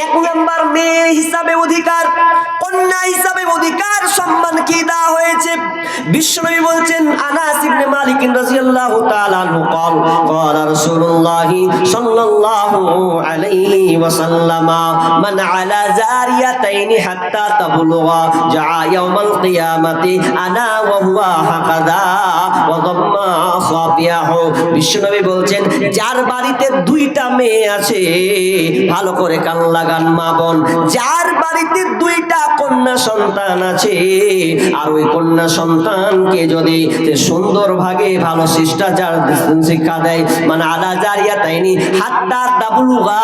এক নাম্বার মেয়ে হিসাবে অধিকার, কন্যা হিসাবে অধিকার, সম্মান কি দেওয়া হয়েছে? বিশ্বনবী বলছেন, আনাস ইবনে মালিক রাদিয়াল্লাহু তাআলা আনহু قال قال رسول الله صلى الله عليه وسلم من على زاريتين حتى تبلغ جاء يوم القيامة انا وهو هكذا وضم اصابعه। বিশ্বনবী বলছেন, যার বাড়িতে দুইটা মেয়ে আছে, ভালো করে কান লাগান মা বোন, যার বাড়িতে দুইটা কন্যা সন্তান আছে, আর ওই কন্যা সন্তানকে যদি সুন্দর ভাগে ভালো শিষ্টাচার শিক্ষা দেয়, মানে আলা জারিয়াতাইনি হাত্তা তাবলুগা,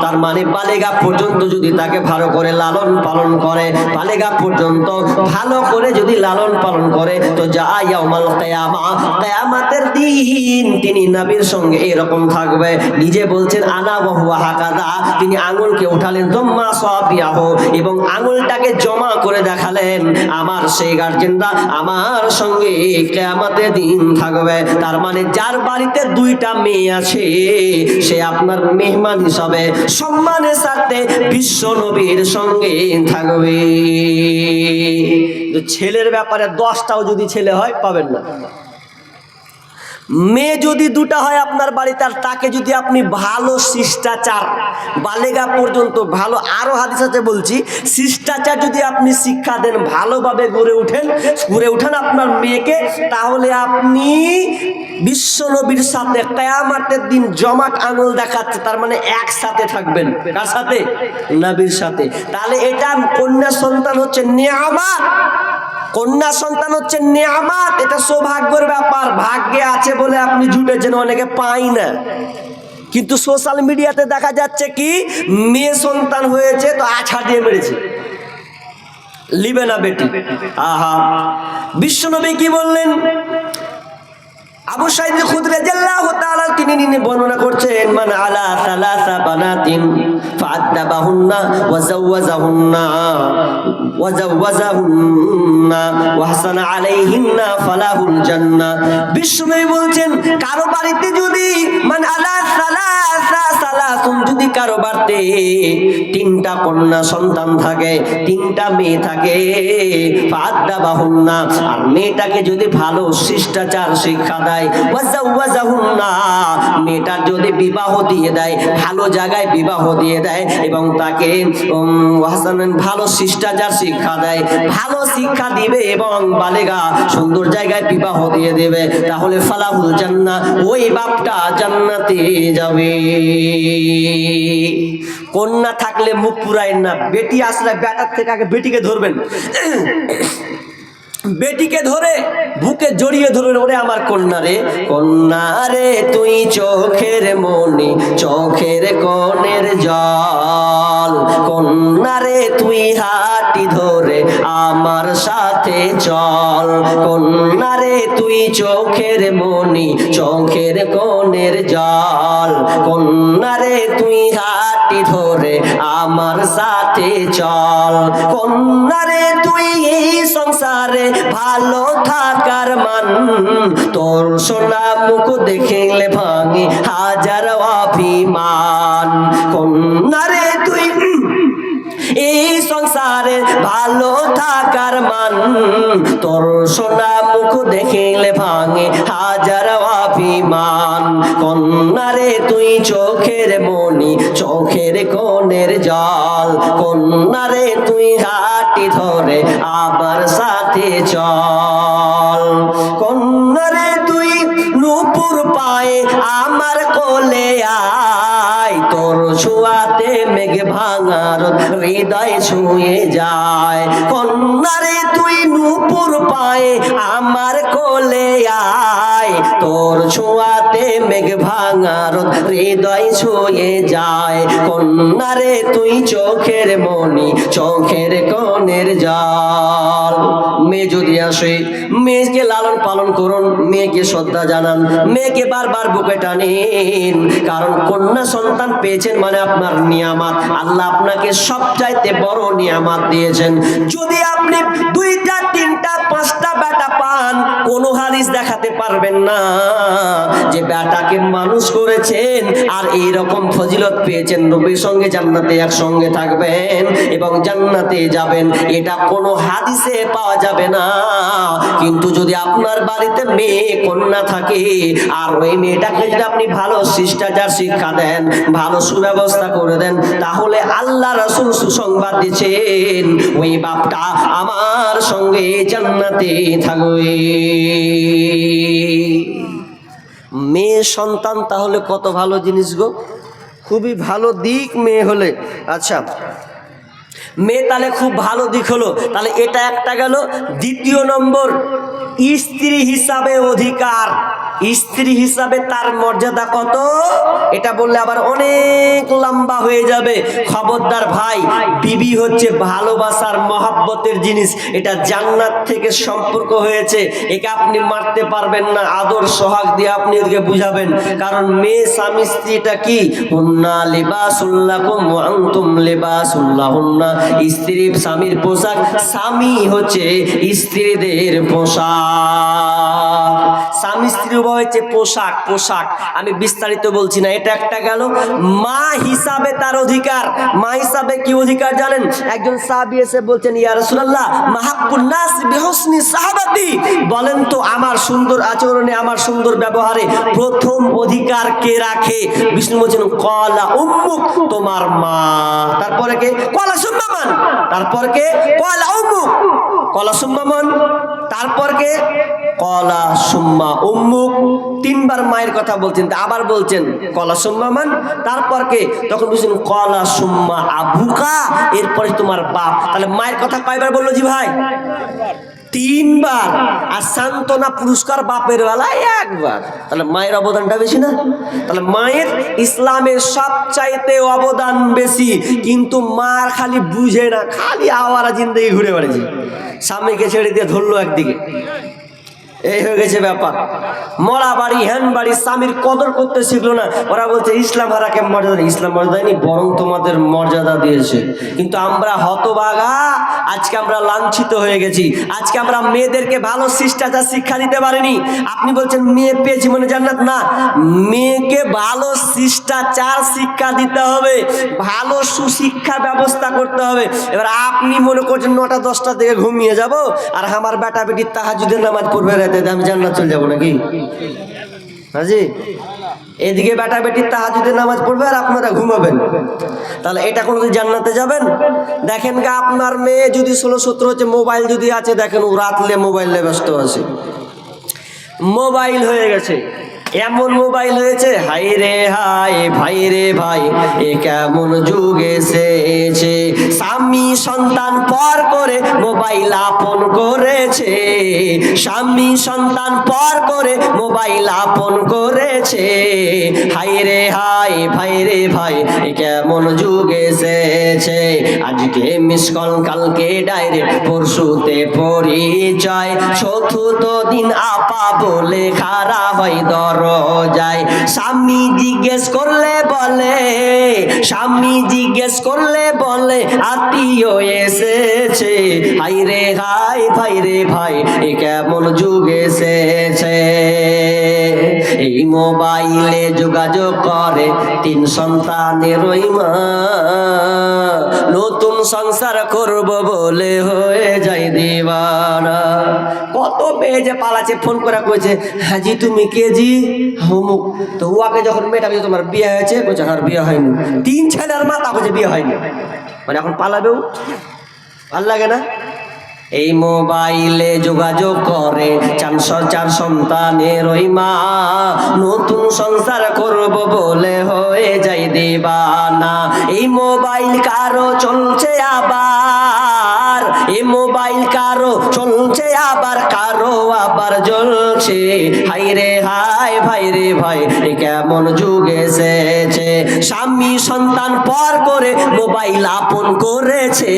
তার মানে বালেগা পর্যন্ত যদি তাকে ভালো করে লালন পালন করে, বালেগা পর্যন্ত ভালো করে যদি লালন পালন করে, তো যা ইয়াউমাল কিয়ামা, কিয়ামতের দিন তিনি নবীর সঙ্গে এরকম থাকবে। নিজে বলছেন আনা ওয়া হুয়া হাকাযা, তিনি আঙ্গুলকে উঠালেন, জম্মা সাবিয়াহু, এবং আঙ্গুলটাকে জমা করে দেখালেন, আমার সেই গার্জেনরা আমার সঙ্গে কিয়ামতের দিন থাকবে। তার মানে যার বাড়িতে দুইটা মেয়ে আছে, সে আপনার মেহমান হিসাবে সম্মানের সাথে বিশ্ব নবীর সঙ্গে থাকবে। ছেলের ব্যাপারে 10টাও যদি ছেলে হয় পাবেন না। মেয়ে যদি দুটা হয় আপনার বাড়িতে, আর তাকে যদি আপনি ভালো শিষ্টাচার বালেগা পর্যন্ত ভালো, আরো হাদিস আছে বলছি, শিষ্টাচার যদি আপনি শিক্ষা দেন, ভালোভাবে গড়ে উঠেন আপনার মেয়েকে, তাহলে আপনি বিশ্ব নবীর সাথে কিয়ামতের দিন জমাট আঙুল দেখাচ্ছে, তার মানে একসাথে থাকবেন। কার সাথে? নবীর সাথে। তাহলে এটা কন্যা সন্তান হচ্ছে নিয়ামত, কন্যা সন্তান হচ্ছে নিয়ামত, এটা সৌভাগ্যের ব্যাপার। ভাগ্যে আছে বলে আপনি জুটেছেন, অনেকে পাই না। কিন্তু সোশ্যাল মিডিয়াতে দেখা যাচ্ছে কি, মেয়ে সন্তান হয়েছে তো আছাড় দিয়ে মেরেছে, লিবে না বেটি। আহা, বিশ্বনবী কি বললেন? আবু সাঈদ খুদরি রাদিয়াল্লাহু তাআলা তিনি বর্ণনা করছেন, মান আলা সালাসা বানাতিন ফাআদাবাহুন্না ওয়া যাওয়াজাহুন্না ওয়া হাসানা আলাইহিন্না ফালাহুল জান্নাহ। বিশ্বনবী বলছেন, কারো বাড়িতে যদি মান আলা সালাসা সালাসুন, যদি কারো বাড়িতে 3টা কন্যা সন্তান থাকে, 3টা মেয়ে থাকে, ফাআদাবাহুন্না, আর মেয়েটাকে যদি ভালো শিষ্টাচার শিক্ষা দেয়, মেয়েটার যদি বিবাহ দিয়ে দেয়, ভালো জায়গায় বিবাহ দিয়ে দেয়, এবং তাকে ভালো শিষ্টাচার শিক্ষা দেয়, ভালো শিক্ষা দিবে, এবং বালেগা সুন্দর জায়গায় বিবাহ দিয়ে দেবে, তাহলে ফালাহুল জান্নাহ, ওই বাপটা জান্নাতে যাবে। কন্যা থাকলে মুখ পুরাইন না, বেটি আসলে বেটার থেকে আগে বেটিকে ধরবেন, বেটিকে ধরে বুকে জড়িয়ে ধরবেন, ওরে আমার কন্যা রে, কন্যা রে তুই চোখের মনি, চোখের কোণের জল, কন্যা রে তুই হাঁটি ধরে আমার সাথে চল, কন্যা রে তুই চোখের মনি, চোখের কোণের জল, কন্যা রে তুই হাঁটি ধরে আমার সাথে চল, কন্যা রে তুই এই সংসারে ভালো থাকার মান, তোর সোনা মুখ দেখলে ভাঙে হাজার অভিমান, কন্যা রে তুই এই সংসারে ভালো থাকার মান, তোর সোনা মুখ দেখলে ভাঙে হাজার অভিমান, কন্যা রে তুই চোখের মনি, চোখের কোণের জল, কন্যা রে তুই হাঁটি ধরে আমার সাথে চল, কন্যা রে তুই নূপুর পায়ে আমার কোলে আয়, তোর ছোঁয়াতে মেঘ ভাঙার হৃদয় ছুঁয়ে যায়, কন্যা রে তুই নূপুর পায়ে আমার কোলে আয়, তোর ছোঁয়াতে মেঘ ভাঙার হৃদয় ছুঁয়ে যায়, কন্যা রে তুই চোখের মনি, চোখের কোণের জল। মেয়ে যদি আসে, মেয়েকে লালন পালন করুন, মেয়েকে শ্রদ্ধা জানান, মেয়েকে বারবার বুকে টানেন, কারণ কন্যা সন্তান পেয়েছেন মানে আপনার নিয়ামত, আল্লাহ আপনাকে সবচাইতে বড় নিয়ামত দিয়েছেন। যদি আপনি 2টা 3টা 5টা বেটা পান, প্রমাণ কোন হাদিস দেখাতে পারবেন না যে বেটাকে মানুষ করেছেন আর এইরকম ফজিলত পেয়েছেন, নবীর সঙ্গে জান্নাতে একসঙ্গে থাকবেন এবং জান্নাতে যাবেন, এটা কোনো হাদিসে পাওয়া যাবে না। কিন্তু যদি আপনার বাড়িতে মেয়ে কন্যা থাকে আর ওই মেয়েটাকে যদি আপনি ভালো শিষ্টাচার শিক্ষা দেন, ভালো সুব্যবস্থা করে দেন, তাহলে আল্লাহ রাসূল সুসংবাদ দিচ্ছেন ওই বাপটা আমার সঙ্গে জান্নাতে থাকবে। মেয়ে সন্তান তাহলে কত ভালো জিনিস গো, খুবই ভালো দিক মেয়ে হলে। আচ্ছা, মেয়ে তাহলে খুব ভালো দিক হলো, তাহলে এটা একটা গেল। দ্বিতীয় নম্বর, স্ত্রী হিসাবে অধিকার, স্ত্রী হিসাবে তার মর্যাদা কত, এটা বললে আবার অনেক লম্বা হয়ে যাবে। খবরদার ভাই, বিবি হচ্ছে ভালোবাসার মহব্বতের জিনিস, এটা জান্নাত থেকে সম্পর্ক হয়েছে, একে আপনি মারতে পারবেন না, আদর সোহাগ দিয়ে আপনি ওদেরকে বুঝাবেন। কারণ মেয়ে স্বামী স্ত্রীটা কি, হুন্না লিবাসুল লাকুম ওয়া আনতুম লিবাসুল লাহুন্না, স্ত্রী স্বামীর পোশাক, স্বামী হচ্ছে স্ত্রীদের পোশাক। স্বামী স্ত্রী হচ্ছে পোশাক, পোশাক আমি বিস্তারিত বলছি না, এটা একটা গেল। মা হিসাবে তার অধিকার, মা হিসাবে কি অধিকার জানেন? একজন সাহাবী এসে বলছেন, ইয়া রাসূলুল্লাহ মাহাব্বুন নাস বিহুসনি সাহাবাতি, বলেন তো আমার সুন্দর আচরণে, আমার সুন্দর ব্যবহারে প্রথম অধিকার কে রাখে? বিষ্ণু বলছেন ক্বালা উম্মুক, তোমার মা। তারপরে কে? ক্বালা সুম্মা মান। তারপর কে? ক্বালা উম্মুক। ক্বালা সুম্মা মান। তারপর কে? ক্বালা সুম্মা উম্মুক। তিনবার মায়ের কথা বলছেন, আবার বলছেন ক্বালা সুম্মা মান। তারপর কে? তখন বলছেন ক্বালা সুম্মা আবুকা, এরপরে তোমার বাপ। তাহলে মায়ের কথা কয়বার বললো জি ভাই? তিনবার। আর সান্ত্বনা পুরস্কার বাপের বেলায় একবার। তাহলে মায়ের অবদানটা বেশি না? তাহলে মায়ের ইসলামের সবচাইতে অবদান বেশি। কিন্তু মার খালি বুঝে না, খালি আওয়ারা জিন্দগি ঘুরে বেড়েছে, স্বামীকে ছেড়ে দিয়ে ধরলো একদিকে, এই হয়ে গেছে ব্যাপার। মরা বাড়ি হ্যান বাড়ি, স্বামীর কদর করতে শিখলো না। ওরা বলছে ইসলাম হারাকে মর্যাদা, ইসলাম মর্যাদা দেয়নি, বরং তোমাদের মর্যাদা দিয়েছে। কিন্তু আমরা হতভাগা, আজকে আমরা লাঞ্ছিত হয়ে গেছি। আজকে আমরা মেয়েদেরকে ভালো শিষ্টাচার শিক্ষা দিতে পারিনি। আপনি বলছেন মেয়ে পেয়েছি মানে জান্নাত, না, মেয়েকে ভালো শিষ্টাচার শিক্ষা দিতে হবে, ভালো সুশিক্ষা ব্যবস্থা করতে হবে। এবার আপনি মনে করছেন 9টা 10টা থেকে ঘুমিয়ে যাব আর আমার বেটা বেটি তাহাজ্জুদের নামাজ পড়বে, আমি জান্নাত চলে যাবো নাকি? হাজি, এদিকে বেটা বেটির তাহাজ্জুদের নামাজ পড়বে আর আপনারা ঘুমাবেন, তাহলে এটা কোনোদিন জান্নাতে যাবেন? দেখেন গা, আপনার মেয়ে যদি 16-17 হচ্ছে, মোবাইল যদি আছে, দেখেন ও রাতলে মোবাইলে ব্যস্ত আছে, মোবাইল হয়ে গেছে, এমন মোবাইল হয়েছে, হাই রে হাই, ভাই রে ভাই, এ কেমন যুগ এসেছে। স্বামী সন্তান পর করে মোবাইল আপন করেছে, স্বামী সন্তান পর করে মোবাইল আপন করেছে। হাই রে হাই, ভাই রে ভাই, এ কেমন যুগ এসেছে। আজকে মিস কল, কালকে ডাইরেক্ট, পরশুতে পরিচয়, চতুর্থ দিন আপা বলে খাড়া হয় দরজায়। স্বামী জিজ্ঞেস করলে বলে, স্বামী জিজ্ঞেস করলে বলে আত্মীয় এসেছে। হাই রে হাই, ভাই রে ভাই, এ কেমন যুগ এসেছে। এই মোবাইলে যোগাযোগ করে 3 সন্তানের ওই মা, নতুন সংসার করব বলে হয়ে যায় দিওয়ানা। কত মেয়ে যে পালাচ্ছে, ফোন করে কইছে, হাজি তুমি কে জি? হুমুক। তো ওয়াকে যখন মেয়েটা বলছে তোমার বিয়ে হয়েছে, বলছে আর বিয়ে হয়নি। 3 ছেলের মা, তা বলছে বিয়ে হয়নি, মানে এখন পালাবেও, ভাল লাগে না? এই মোবাইলে যোগাযোগ করে 4 সন্তানের ওই মা, নতুন সংসার করব বলে হয়ে যায় দিবানা। এই মোবাইল কারো চলছে আবার, এই মোবাইল কারো চলছে আবার, কারো আবার জ্বলছে। হাই রে হাই, ভাই রে ভাই, এ কেমন যুগ এসেছে। স্বামী সন্তান পর করে মোবাইল আপন করেছে।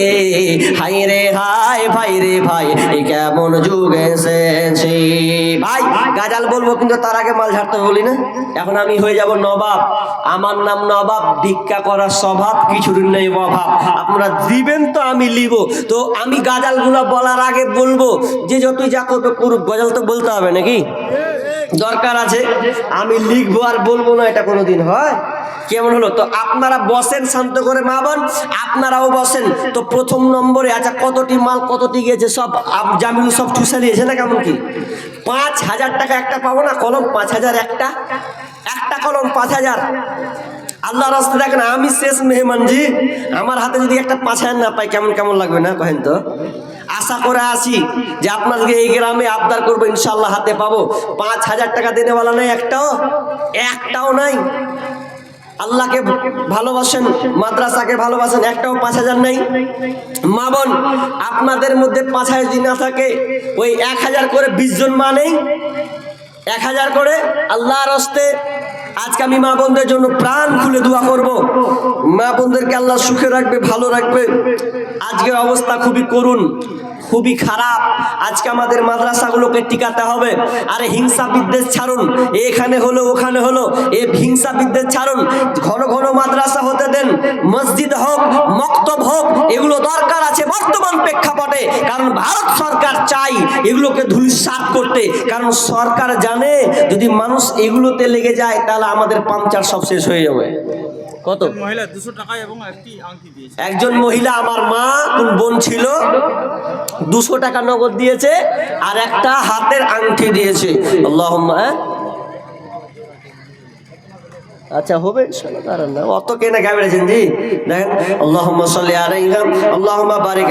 হাই রে হাই, ভাই রে ভাই, এ কেমন যুগ এসেছে। ভাই গাজাল বলবো, কিন্তু তার আগে মাল ঝাড়তে বলি না। এখন আমি হয়ে যাব নবাব, আমার নাম নবাব, ভিক্ষা করার স্বভাব, কিছুর নেই অভাব। আপনারা দিবেন তো আমি লিব। তো আমি গাজালগুলো বলার আগে বলবো যে যতই যা করবে করুক, গজাল তো বলতে হবে নাকি? দরকার আছে। আমি লিখবো আর বলবো না, এটা কোনোদিন হয়? কেমন হলো? তো আপনারা বসেন শান্ত করে, মা বোন আপনারাও বসেন। তো প্রথম নম্বরে আচ্ছা কতটি মাল কতটি গিয়েছে সব জামিল সব ঠুসা দিয়েছে না? কেমন কি 5,000 টাকা একটা পাবো না? কলম 5,000 একটা কলম 5,000। আল্লাহ রাস্তা দেখেন, আমি শেষ মেহমান জি, আমার হাতে যদি একটা 5,000 না পাই কেমন লাগবে না কহেন তো? আশা করে আসি যে আপনাদেরকে এই গ্রামে আবদার করবো, ইনশাল্লাহ হাতে পাবো। 5,000 টাকা দেনেওয়ালা নাই, একটাও নাই। আল্লাহকে ভালোবাসেন, মাদ্রাসাকে ভালোবাসেন, একটাও 5,000 নাই। মা বোন আপনাদের মধ্যে 5,000 যদি না থাকে, ওই 1,000 করে 20 জন মা নেই, 1,000 করে আল্লাহর হস্তে আজকে আমি মা বোনদের জন্য প্রাণ খুলে দোয়া করব। মা বোনদেরকে আল্লাহ সুখে রাখবে, ভালো রাখবে। আজকের অবস্থা খুবই করুণ, খুবই খারাপ। আজকে আমাদের মাদ্রাসাগুলোকে টিকাতে হবে। আরে হিংসা বিদ্বেষ ছাড়ুন, এখানে হলো ওখানে হলো, হিংসা বিদ্বেষ ছাড়ুন। ঘন ঘন মাদ্রাসা হতে দেন, মসজিদ হোক, মক্তব হোক, এগুলো দরকার আছে বর্তমান প্রেক্ষাপটে। কারণ ভারত সরকার চাই এগুলোকে ধূলিসাৎ করতে, কারণ সরকার জানে যদি মানুষ এগুলোতে লেগে যায় তাহলে আমাদের পাংচার সব শেষ হয়ে যাবে। কত মহিলা 200 টাকা এবং একটি আংটি দিয়েছে। একজন মহিলা আমার মা কোন বোন ছিল, 200 টাকা নগদ দিয়েছে আর একটা হাতের আংটি দিয়েছে। আল্লাহুম্মা, আচ্ছা হবে কারণ না অত কেনা গাবেছেন জি। দেখেন আল্লাহুম্মা সাল্লি আলাইহা আল্লাহুম্মা বারিক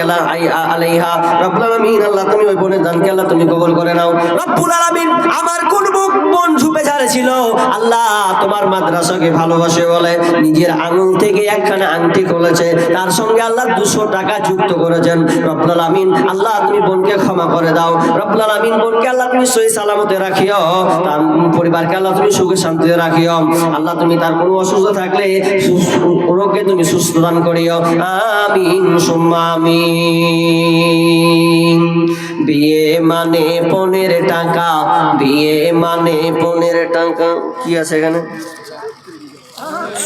আলাইহা রব্বুল আলামিন। আল্লাহ তুমি ওই বোনের দানকে আল্লাহ তুমি কবুল করে নাও রব্বুল আলামিন। আমার কোন বোন ঝুপে ছিল, আল্লাহ তোমার মাদ্রাসাকে ভালোবাসে বলে নিজের আঙুল থেকে একখানা আংটি খুলেছে, তার সঙ্গে আল্লাহ 200 টাকা যুক্ত করেছেন। রব্বুল আলামিন আল্লাহ তুমি বোনকে ক্ষমা করে দাও। রব্বুল আলামিন বোনকে আল্লাহ তুমি সহি সালামতে রাখিও, তার পরিবারকে আল্লাহ তুমি সুখে শান্তিতে রাখিও। আল্লাহ তুমি তার কোনো অসুস্থ থাকলে রোগকে তুমি সুস্থ দান করিও। আমিন সুম্মা আমিন। বিয়ে মানে 15 টাকা, বিয়ে মানে 15 টাকা। কি আছে এখানে?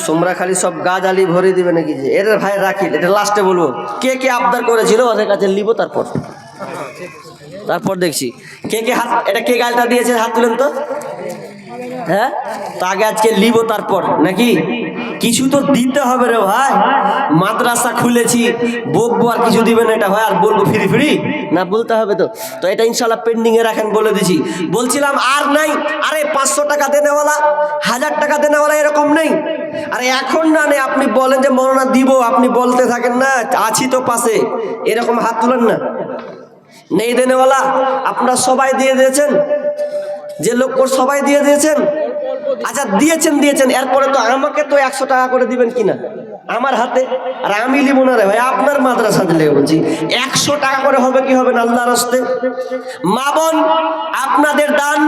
তোমরা খালি সব গাজালি ভরে দিবে নাকি? যে এর ভাই রাখি, এটা লাস্টে বলবো কে কে আবদার করেছিল ওদের কাছে লিবো, তারপর দেখছি কে কে হাত, এটা কে গালটা দিয়েছে হাত তুলেন তো। হ্যাঁ তো আগে আজকে লিবো তারপর নাকি? কিছু তো দিতে হবে রে ভাই, মাদ্রাসা খুলেছি বকবো আর কিছু দিবেন এটা ভাই? আর বলবো ফ্রি না, বলতে হবে তো। তো এটা ইনশাল্লাহ পেন্ডিং এ রাখেন, বলে দিছি। বলছিলাম আর নাই, আরে 500 টাকা দেনেওয়ালা, 1000 টাকা দেনেওয়ালা এরকম নেই। আরে এখন না নেই, আপনি বলেন যে মরনা দিব, আপনি বলতে থাকেন না আছি তো পাশে, এরকম হাত তুলেন না। নেই দেনেওয়ালা, আপনারা সবাই দিয়ে দিয়েছেন, যে লোক সবাই দিয়ে দিয়েছেন। আচ্ছা দিয়েছেন, এরপরে তো আমাকে তো 100 টাকা করে দিবেন কিনা আমার হাতে, আর আমি লিব না রে ভাই, আপনার মাদ্রাসা দিলে বলছি 100 টাকা করে হবে কি হবে না আল্লাহর রাস্তে। মা বোন আপনাদের দান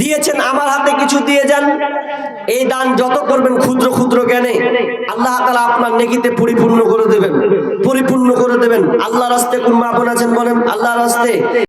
দিয়েছেন, আমার হাতে কিছু দিয়ে যান। এই দান যত করবেন ক্ষুদ্র ক্ষুদ্র জ্ঞানে আল্লাহ তাআলা আপনার নেকিতে পরিপূর্ণ করে দেবেন। আল্লাহর রাস্তে কোন মা বোন আছেন বলেন? আল্লাহর রাস্তে